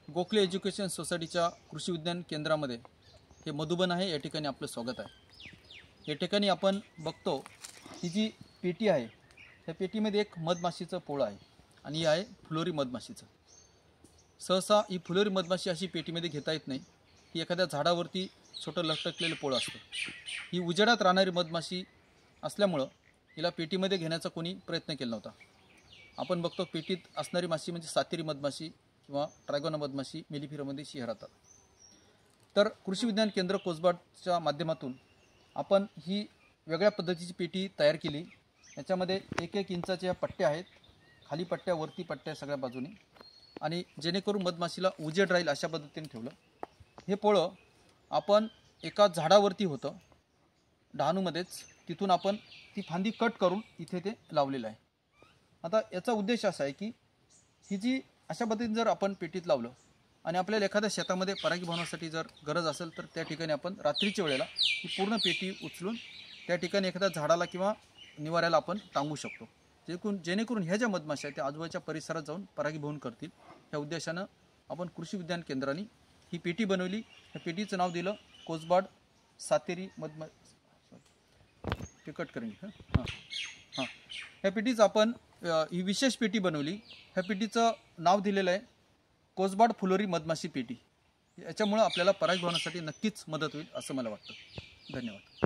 Gokhale education सोसायटीच्या कृषी विज्ञान केंद्रामध्ये हे मधुबन आहे। या ठिकाणी आपलं स्वागत आहे। या ठिकाणी आपण बघतो ही जी पेटी आहे, त्या पेटीमध्ये एक मधमाशीचं पोळं आहे आणि ही आहे फुलोरी मधमाशीचं। सहसा ही फुलोरी मधमाशी अशी पेटीमध्ये घेता येत नाही। ही एखाद्या झाडावरती छोटं लटकलेलं पोळं असतं। ही उजेडात राहणारी मधमाशी असल्यामुळं हिला पेटीमध्ये घेण्याचा कोणी प्रयत्न केला नव्हता। आपण बघतो पेटीत असणारी माशी म्हणजे सातेरी मधमाशी किंवा ट्रायगोना मधमाशी मेलिफेरामध्ये राहतात। तर कृषी विज्ञान केंद्र कोसबाडच्या माध्यमातून आपण ही वेगळ्या पद्धतीची पेटी तयार केली। याच्यामध्ये 1-1 इंचाच्या पट्ट्या आहेत, खाली पट्ट्या वरती पट्ट्या सगळ्या बाजूने, आणि जेणेकरून मधमाशीला उजेड राहील अशा पद्धतीने ठेवलं। हे पोळं आपण एका झाडावरती होतं डहाणूमध्येच, तिथून आपण ती फांदी कट करून इथे ते लावलेलं आहे। आता याचा उद्देश असा आहे की ही जी अशा पद्धतीने जर आपण पेटीत लावलं आणि आपल्याला एखाद्या शेतामध्ये परागीभवनासाठी जर गरज असेल तर त्या ठिकाणी आपण रात्रीच्या वेळेला ही पूर्ण पेटी उचलून त्या ठिकाणी एखाद्या झाडाला किंवा निवाऱ्याला आपण टांगू शकतो, जेणेकरून ह्या ज्या मधमाशा आहेत त्या आजूबाजूच्या परिसरात जाऊन परागीभवन करतील। ह्या उद्देशानं आपण कृषी विज्ञान केंद्राने ही पेटी बनवली। ह्या पेटीचं नाव दिलं कोसबाड सातेरी कट करेंगे। ह्या पेटीचं आपण ही विशेष पेटी बनवली। ह्या पेटीचं नाव दिलेलं आहे कोसबाड फुलोरी मधमाशी पेटी। याच्यामुळे आपल्याला परागीभवनासाठी नक्कीच मदत होईल असं मला वाटतं। धन्यवाद।